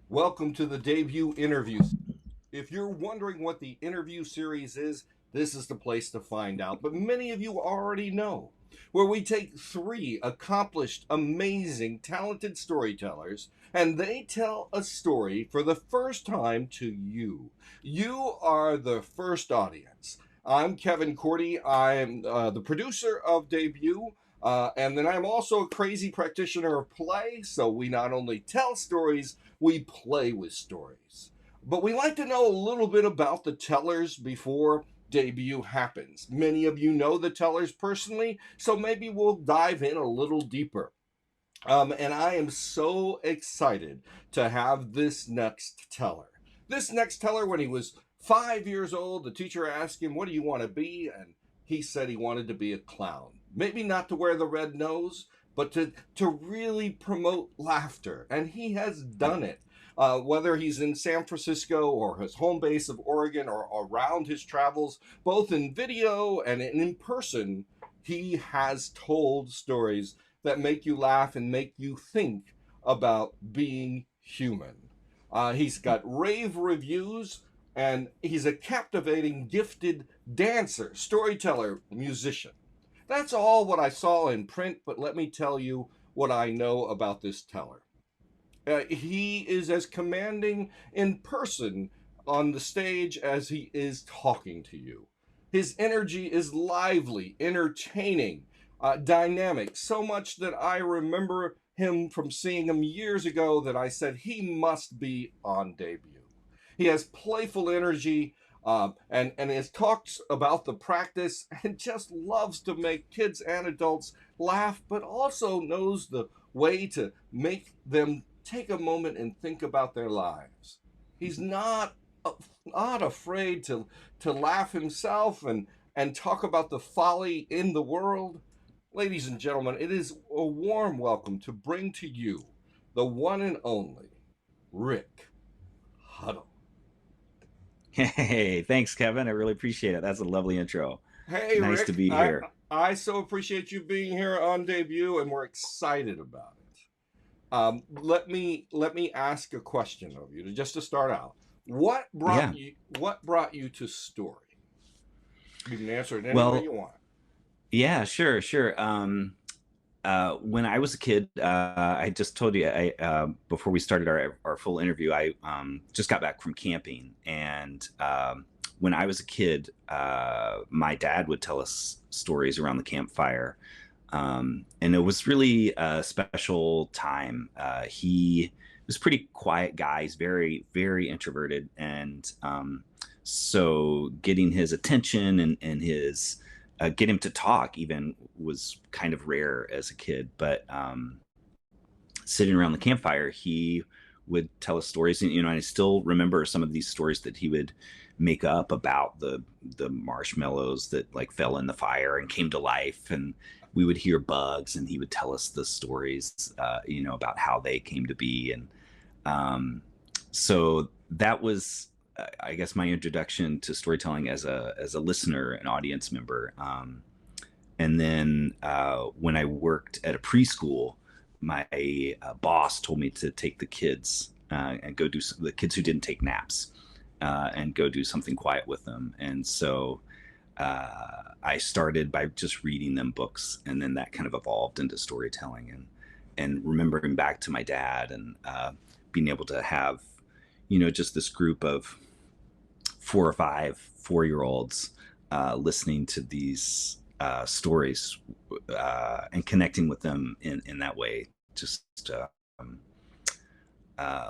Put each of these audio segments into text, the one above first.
Welcome to the debut interview. If you're wondering what the interview series is, this is the place to find out. But many of you already know, where we take three accomplished, amazing, talented storytellers and they tell a story for the first time to you. You are the first audience. I'm Kevin Cordi. I'm the producer of Debut. And then I'm also a crazy practitioner of play. So we not only tell stories, we play with stories. But we like to know a little bit about the tellers before debut happens. Many of you know the tellers personally, so maybe we'll dive in a little deeper. And I am so excited to have this next teller. This next teller, when he was 5 years old, the teacher asked him, "What do you want to be?" And he said he wanted to be a clown. Maybe not to wear the red nose, but to really promote laughter. And he has done it. Whether he's in San Francisco or his home base of Oregon or around his travels, both in video and in person, he has told stories that make you laugh and make you think about being human. He's got rave reviews, and he's a captivating, gifted dancer, storyteller, musician. That's all what I saw in print, but let me tell you what I know about this teller. He is as commanding in person on the stage as he is talking to you. His energy is lively, entertaining, dynamic, so much that I remember him from seeing him years ago that I said he must be on debut. He has playful energy, and has talked about the practice and just loves to make kids and adults laugh, but also knows the way to make them take a moment and think about their lives. He's not afraid to laugh himself and talk about the folly in the world. Ladies and gentlemen, it is a warm welcome to bring to you the one and only Rick Huddle. Hey, thanks, Kevin. I really appreciate it. That's a lovely intro. Hey, Nice to Rick, be I here. I so appreciate you being here on debut, and we're excited about it. Let me ask a question of you just to start out. Yeah. What brought you to story? You can answer it any way Well, you want. yeah, sure. When I was a kid, I just told you before we started our full interview, I just got back from camping, and when I was a kid, my dad would tell us stories around the campfire, and it was really a special time. He was a pretty quiet guy. He's very introverted, and so getting his attention and his get him to talk even was kind of rare as a kid. But sitting around the campfire, he would tell us stories, and I still remember some of these stories that he would make up about the marshmallows that like fell in the fire and came to life, and we would hear bugs, and he would tell us the stories, about how they came to be, and so that was, I guess, my introduction to storytelling as a listener, an audience member. And then when I worked at a preschool, my boss told me to take the kids and go do the kids who didn't take naps and go do something quiet with them. And so I started by just reading them books, and then that kind of evolved into storytelling and remembering back to my dad, and being able to have just this group of 4 or 5 4-year-olds listening to these stories and connecting with them in that way just um,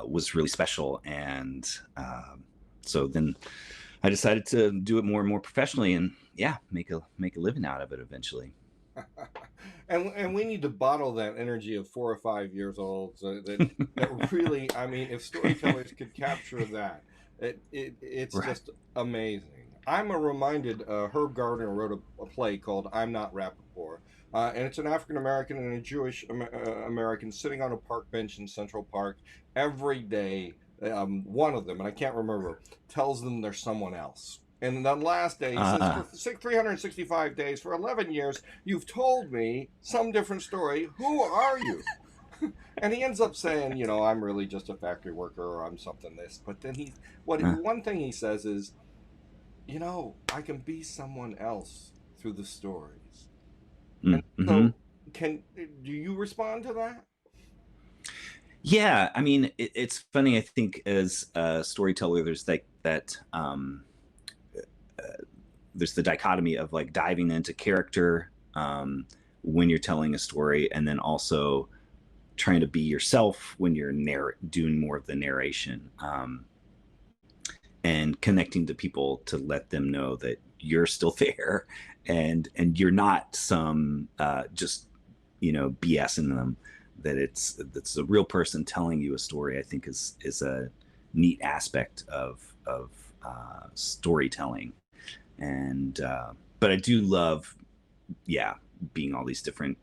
was really special. And so then I decided to do it more and more professionally, and yeah, make a living out of it eventually. And we need to bottle that energy of 4 or 5 years old. So that really, I mean, if storytellers could capture that, it's Right. just amazing. I'm reminded. Herb Gardner wrote a play called "I'm Not Rappaport," and it's an African American and a Jewish American sitting on a park bench in Central Park every day. One of them, and I can't remember, tells them they're someone else. And the last day, he says, Uh, for 365 days, for 11 years, you've told me some different story. Who are you? And he ends up saying, I'm really just a factory worker or I'm something this. But then Uh, one thing he says is, I can be someone else through the stories. And mm-hmm. so, do you respond to that? Yeah, I mean, it's funny. I think as a storyteller, there's like that. There's the dichotomy of like diving into character when you're telling a story, and then also trying to be yourself when you're doing more of the narration, and connecting to people to let them know that you're still there, and you're not some just BSing them. That it's a real person telling you a story. I think is a neat aspect of storytelling. And but I do love, yeah, being all these different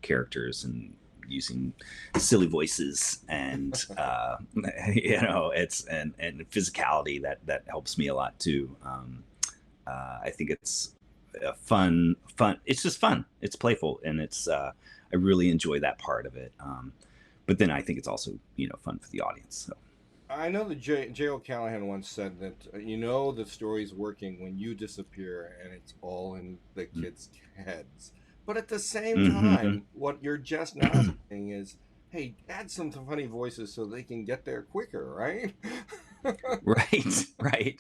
characters and using silly voices and it's and physicality that helps me a lot too. I think it's fun. It's just fun. It's playful, and I really enjoy that part of it. But then I think it's also fun for the audience. So. I know that J. O'Callahan once said that the story's working when you disappear and it's all in the kids' heads. But at the same Mm-hmm. time, what you're just now saying is, hey, add some funny voices so they can get there quicker, right?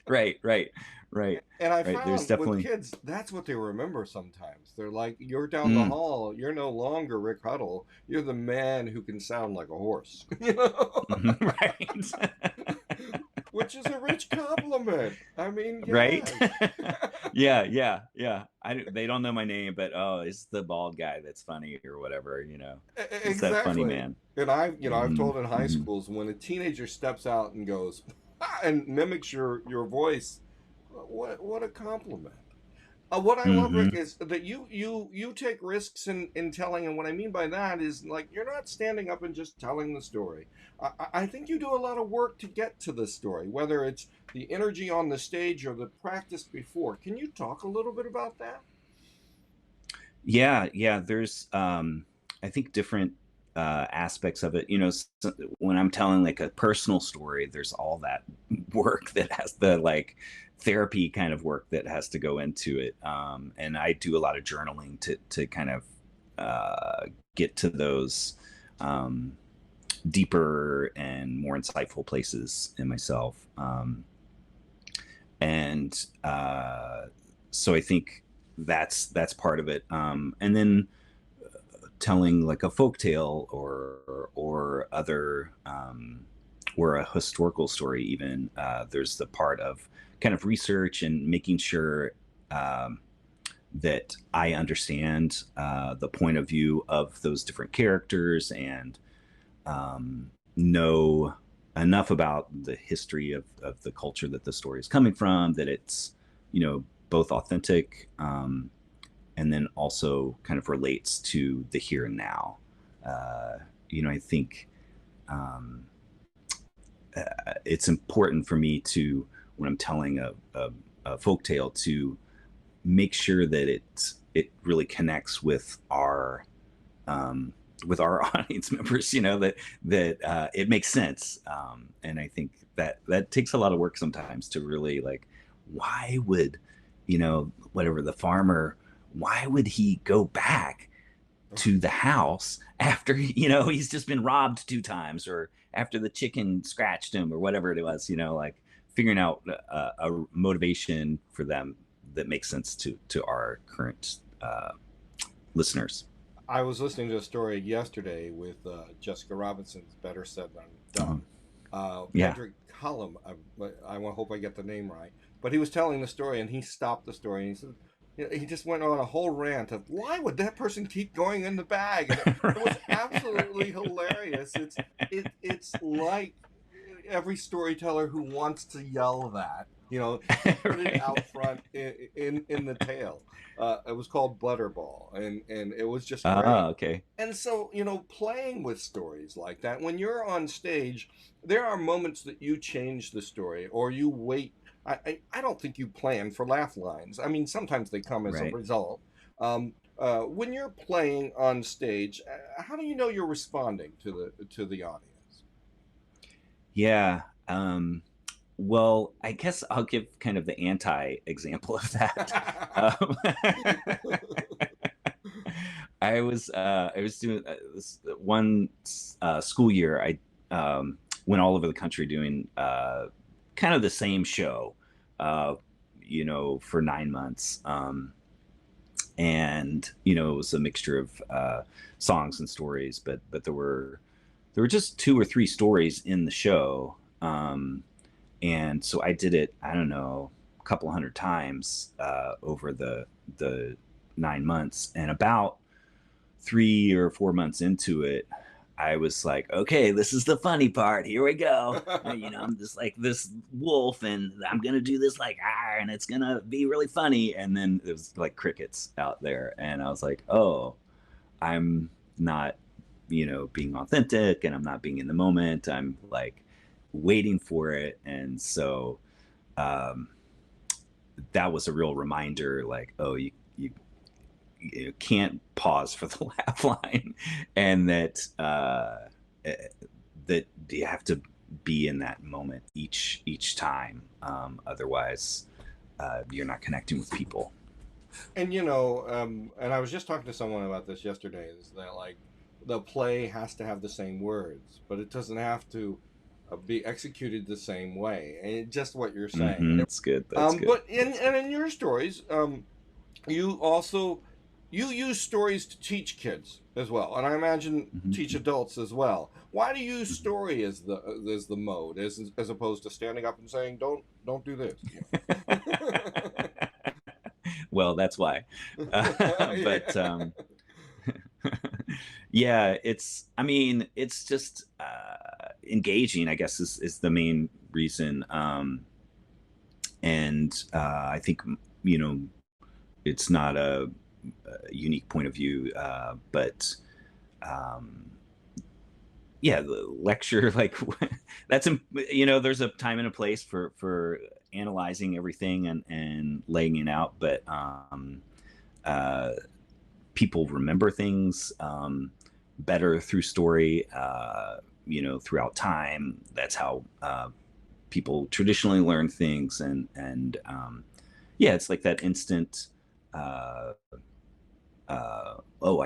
Right, right. And I There's found with definitely kids, that's what they remember sometimes. They're like, you're down the mm, hall, you're no longer Rick Huddle, you're the man who can sound like a horse. right. Which is a rich compliment. I mean, Right. yes. Yeah. They don't know my name, but oh, it's the bald guy that's funny or whatever. It's that funny Exactly. man. And I've Mm-hmm. told in high Mm-hmm. schools when a teenager steps out and goes and mimics your voice, what a compliment. What I love, Rick, Mm-hmm. is that you take risks in telling, and what I mean by that is like you're not standing up and just telling the story. I think you do a lot of work to get to the story, whether it's the energy on the stage or the practice before. Can you talk a little bit about that? Yeah. There's I think different aspects of it. When I'm telling like a personal story, there's all that work that has the like therapy kind of work that has to go into it. And I do a lot of journaling to kind of get to those um, deeper and more insightful places in myself. And so I think that's part of it. And then telling like a folk tale or other or a historical story even, there's the part of kind of research and making sure um, that I understand the point of view of those different characters and know enough about the history of the culture that the story is coming from, that it's both authentic, and then also kind of relates to the here and now. I think um, it's important for me to, when I'm telling a folk tale, to make sure that it really connects with our audience members. That it makes sense. And I think that takes a lot of work sometimes to really like, why would whatever the farmer, why would he go back to the house after he's just been robbed 2 times, or after the chicken scratched him, or whatever it was, like figuring out a motivation for them that makes sense to our current listeners. I was listening to a story yesterday with Jessica Robinson's Better Said Than Uh-huh. Done. Yeah. Pedrick Cullum, I hope I get the name right, but he was telling the story and he stopped the story and he said, he just went on a whole rant of why would that person keep going in the bag, and it was absolutely hilarious. It's like every storyteller who wants to yell that, he put it Right. out front in the tale. It was called Butterball, and it was just great. Okay. And so, playing with stories like that, when you're on stage, there are moments that you change the story or you wait. I don't think you plan for laugh lines. I mean, sometimes they come as a Right. result. when you're playing on stage, how do you know you're responding to the audience? Yeah. Well, I guess I'll give kind of the anti example of that. Um, I was doing this one school year. I went all over the country doing kind of the same show, uh, for 9 months. And it was a mixture of songs and stories, but there were just two or three stories in the show. And so I did it, I don't know, a couple hundred times over the 9 months. And about 3 or 4 months into it, I was like, okay, this is the funny part. Here we go. I'm just like this wolf, and I'm gonna do this like and it's gonna be really funny. And then it was like crickets out there, and I was like, oh, I'm not, being authentic, and I'm not being in the moment. I'm like waiting for it, and so um, that was a real reminder. Like, oh, you can't pause for the laugh line, and that you have to be in that moment each time. Otherwise, you're not connecting with people. And and I was just talking to someone about this yesterday. Is that like the play has to have the same words, but it doesn't have to be executed the same way. And just what you're saying. That's good. That's good. But in your stories, you also you use stories to teach kids as well, and I imagine teach adults as well. Why do you use story as the mode as opposed to standing up and saying don't do this? Well, that's why. But yeah, it's just engaging, I guess, is the main reason. And I think it's not a unique point of view, but um, yeah, the lecture, like that's there's a time and a place for analyzing everything and laying it out, but uh, people remember things better through story, throughout time. That's how people traditionally learn things, and yeah, it's like that instant. Oh,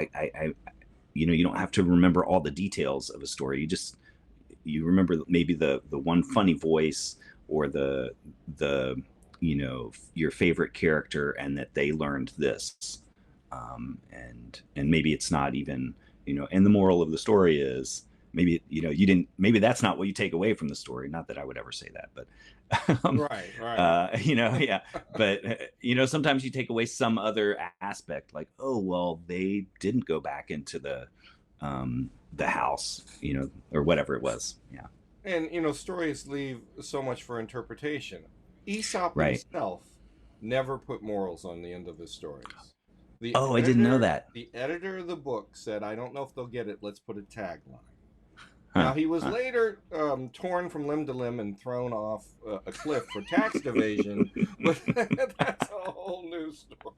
you don't have to remember all the details of a story. You remember maybe the one funny voice, or the your favorite character, and that they learned this, and maybe it's not even, and the moral of the story is, maybe you didn't, maybe that's not what you take away from the story. Not that I would ever say that, but Right. yeah. But sometimes you take away some other aspect, like, oh well, they didn't go back into the house, or whatever it was. Yeah. And stories leave so much for interpretation. Aesop Right. himself never put morals on the end of his stories. Oh, I didn't know that. The editor of the book said, "I don't know if they'll get it. Let's put a tagline." Huh. Now he was later torn from limb to limb and thrown off a cliff for tax evasion, but that's a whole new story.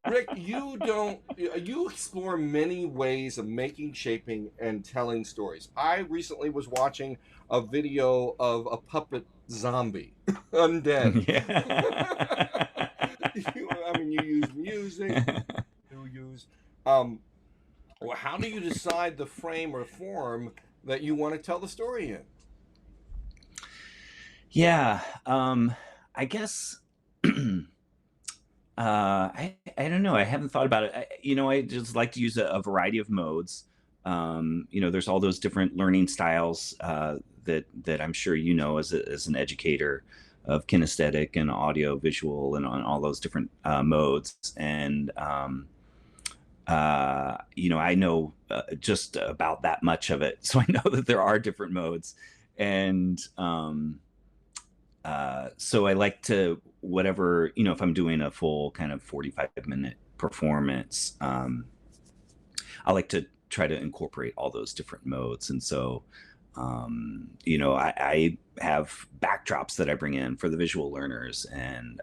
Rick, you explore many ways of making, shaping, and telling stories. I recently was watching a video of a puppet zombie, Undead. Yeah. You use music. You use well, how do you decide the frame or form that you want to tell the story in? Yeah. I guess I don't know. I haven't thought about it. I just like to use a variety of modes. There's all those different learning styles that I'm sure as an educator of kinesthetic and audio, visual, and on all those different modes. And I know just about that much of it, so I know that there are different modes, and so I like to, whatever, if I'm doing a full kind of 45-minute performance, I like to try to incorporate all those different modes. And so, I have backdrops that I bring in for the visual learners, and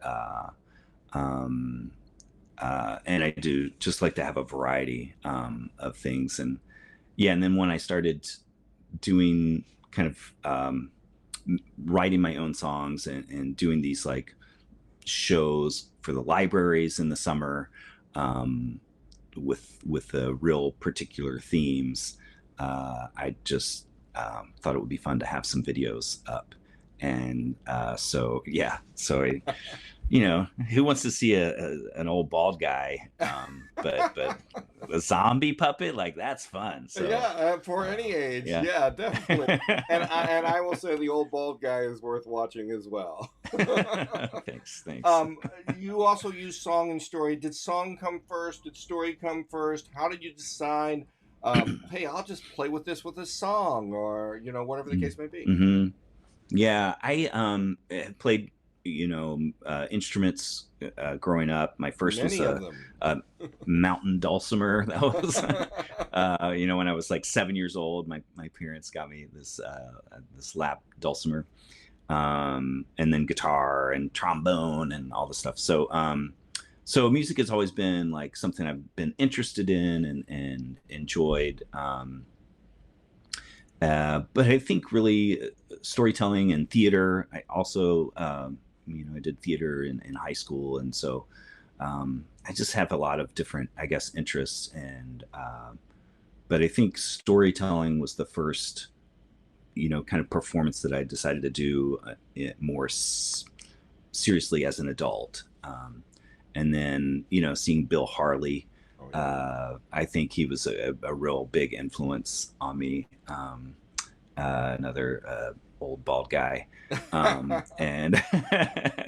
and I do just like to have a variety of things. And yeah, and then when I started doing kind of writing my own songs and doing these like shows for the libraries in the summer, with the real particular themes, I just thought it would be fun to have some videos up. And so yeah, so I, who wants to see an old bald guy? But a zombie puppet, like, that's fun. So Yeah, for any age, yeah. yeah, definitely. And I will say the old bald guy is worth watching as well. Thanks. You also use song and story. Did song come first? Did story come first? How did you decide? Hey, I'll just play with this with a song, or whatever the case may be. Mm-hmm. Yeah, I played instruments growing up. My first Many was of them. a mountain dulcimer. That was when I was like 7 years old. My parents got me this lap dulcimer, and then guitar and trombone and all the stuff. So so music has always been like something I've been interested in and enjoyed. But I think really storytelling and theater. I also, I did theater in high school, and so I just have a lot of different, I guess, interests. And but I think storytelling was the first, kind of performance that I decided to do more seriously as an adult. And then, seeing Bill Harley. Oh, yeah. I think he was a real big influence on me. Another old bald guy, and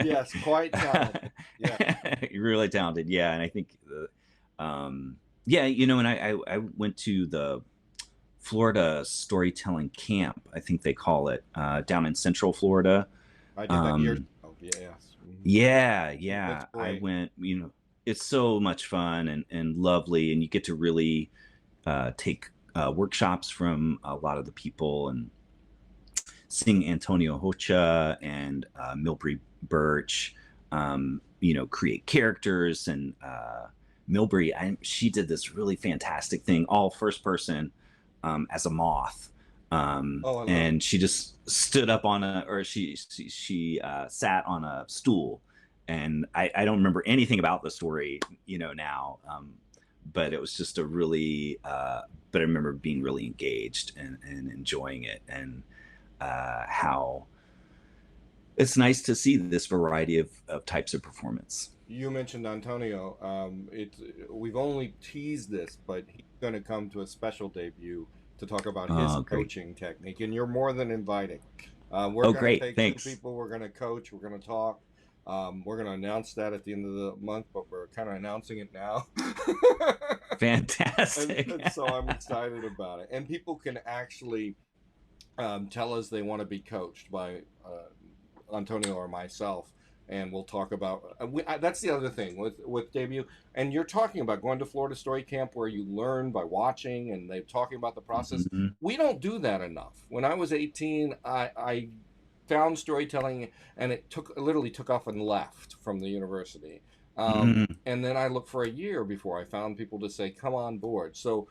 Yes, quite talented. Yeah, you're really talented. Yeah, and I think, yeah, and I went to the Florida storytelling camp, I think they call it, down in Central Florida. I did that years. Oh, yes. Yeah, That's I great. went. It's so much fun and lovely, and you get to really take workshops from a lot of the people and sing Antonio Hocha and Milbury Birch, create characters. And Milbury, she did this really fantastic thing, all first person, as a moth. And she just stood up she sat on a stool. And I don't remember anything about the story, now, but it was just a really, but I remember being really engaged and enjoying it, and how it's nice to see this variety of types of performance. You mentioned Antonio. We've only teased this, but he's going to come to a special debut to talk about his coaching technique, and you're more than invited. We're going to take Thanks. two people. We're going to coach. We're going to talk. We're going to announce that at the end of the month, but we're kind of announcing it now. Fantastic. And so I'm excited about it. And people can actually tell us they want to be coached by Antonio or myself, and we'll talk about that's the other thing with debut. And you're talking about going to Florida Story Camp, where you learn by watching, and they're talking about the process. Mm-hmm. We don't do that enough. When I was 18, I found storytelling, and it literally took off and left from the university. And then I looked for a year before I found people to say, come on board. So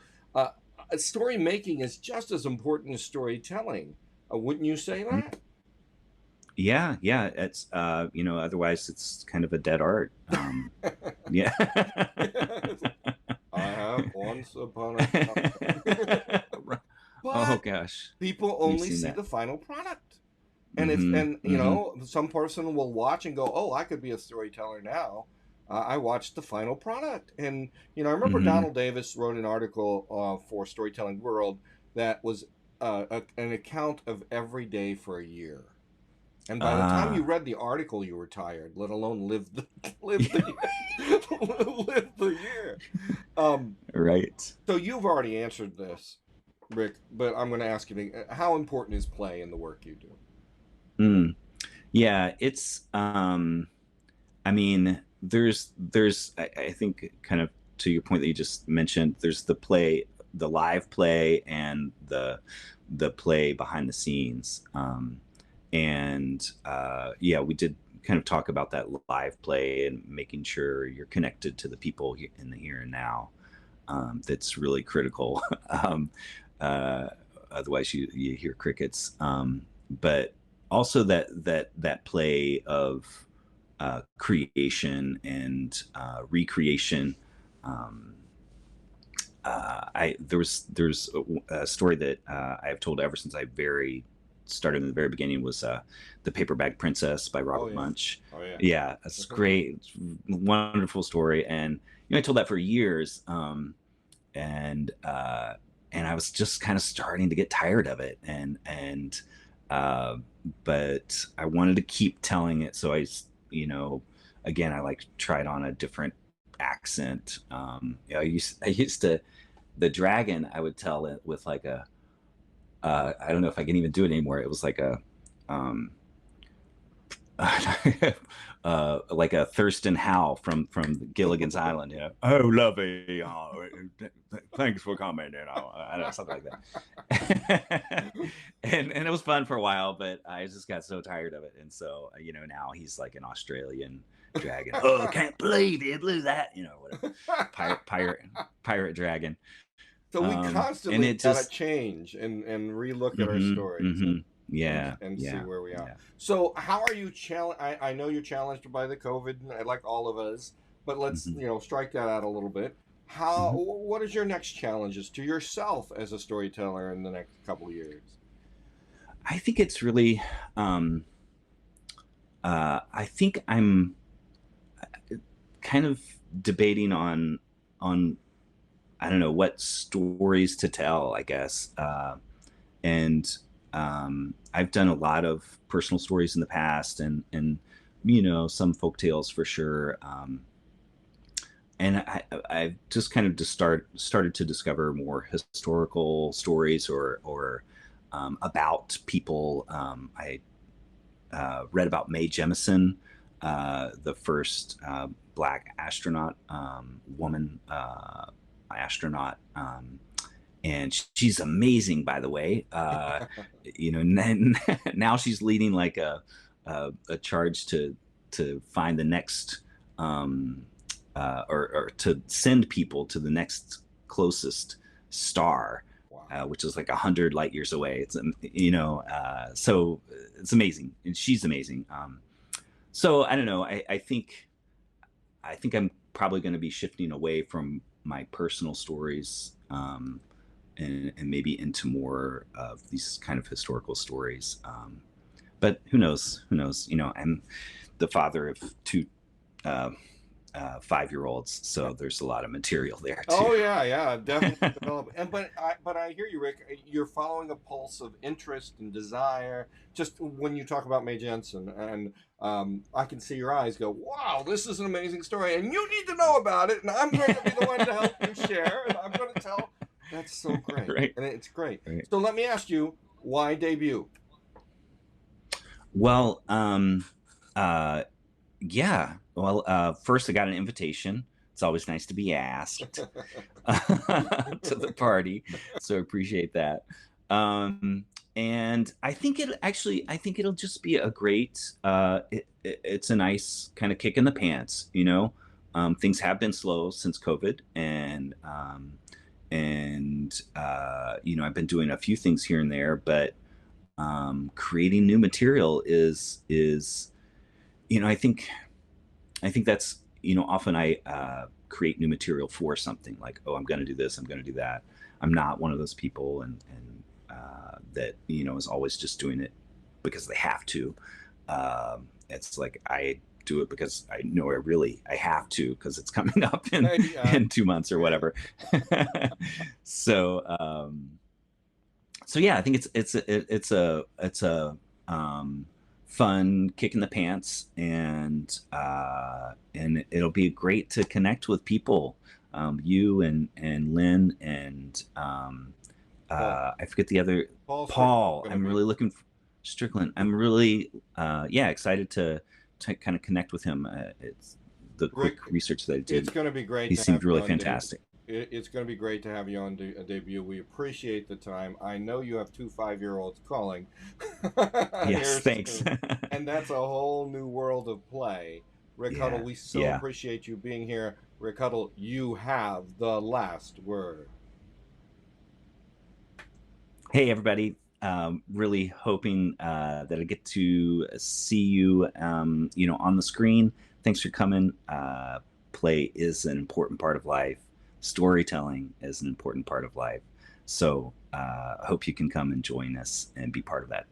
story making is just as important as storytelling. Wouldn't you say that? Yeah. It's otherwise it's kind of a dead art. Yeah. I have once upon a time. Oh gosh. People only see the final product. And some person will watch and go, oh, I could be a storyteller now. I watched the final product. And, I remember Donald Davis wrote an article for Storytelling World that was an account of every day for a year. And by the time you read the article, you were tired, let alone live the year. Right. So you've already answered this, Rick, but I'm going to ask you, how important is play in the work you do? Yeah, it's I mean, there's I think, kind of to your point that you just mentioned, there's the live play, and the play behind the scenes. And yeah, we did kind of talk about that live play and making sure you're connected to the people in the here and now. That's really critical. uh, Otherwise, you hear crickets. But also that play of creation and recreation. There's a story that I've told ever since I started in the very beginning, was The Paper Bag Princess by Robert Munsch. Oh yeah. Yeah, it's great. It's a wonderful story. And I told that for years. And I was just kind of starting to get tired of it. But I wanted to keep telling it. So again, I tried on a different accent. I used to, the dragon, I would tell it with like a, I don't know if I can even do it anymore. It was like a, like a Thurston Howell from Gilligan's Island, Oh, lovey, thanks for coming, I don't know, something like that. and it was fun for a while, but I just got so tired of it, and so now he's like an Australian dragon. Oh, can't believe you blew that, whatever. Pirate dragon. So we constantly gotta change and relook at our stories. Yeah, and see where we are. Yeah. So how are you challenged? I know you're challenged by the COVID, like all of us, but let's strike that out a little bit. What is your next challenges to yourself as a storyteller in the next couple of years? I think it's really, I think I'm kind of debating on I don't know what stories to tell, I guess, and I've done a lot of personal stories in the past, and some folk tales for sure. And I've just kind of started to discover more historical stories or about people. I read about Mae Jemison, the first Black astronaut, woman astronaut. And she's amazing, by the way. Now she's leading like a charge to find the next, or to send people to the next closest star, which is like 100 light years away. It's so it's amazing, and she's amazing. So I don't know. I think I'm probably going to be shifting away from my personal stories. And maybe into more of these kind of historical stories. But who knows? I'm the father of two 5-year-olds, so there's a lot of material there too. Oh yeah, definitely develop. But I hear you, Rick. You're following a pulse of interest and desire. Just when you talk about Mae Jemison, and I can see your eyes go, "Wow, this is an amazing story, and you need to know about it." And I'm going to be the one to help you share, and I'm going to tell. That's so great, right. And it's great. Right. So let me ask you, why debut? Well, yeah. Well, first I got an invitation. It's always nice to be asked to the party, so I appreciate that. And I think it'll just be a great. It's a nice kind of kick in the pants, Things have been slow since COVID, and I've been doing a few things here and there, but creating new material is I think that's often I create new material for something, like, oh, I'm going to do this, I'm going to do that. I'm not one of those people and that is always just doing it because they have to. It's like I do it because I know I have to, because it's coming up in 2 months or whatever. So yeah, I think it's a fun kick in the pants, and it'll be great to connect with people, you and Lynn and I forget the other Paul. I'm really looking for Strickland. I'm really excited to kind of connect with him. It's the quick research that I did. It's going to be great. He seemed really fantastic. It's going to be great to have you on debut. We appreciate the time. I know you have two 5-year-olds calling Yes, here thanks. soon, and that's a whole new world of play. Rick Huddle, Yeah, we so yeah. appreciate you being here. Rick Huddle, you have the last word. Hey, everybody. Really hoping that I get to see you, on the screen. Thanks for coming. Play is an important part of life. Storytelling is an important part of life. So I hope you can come and join us and be part of that.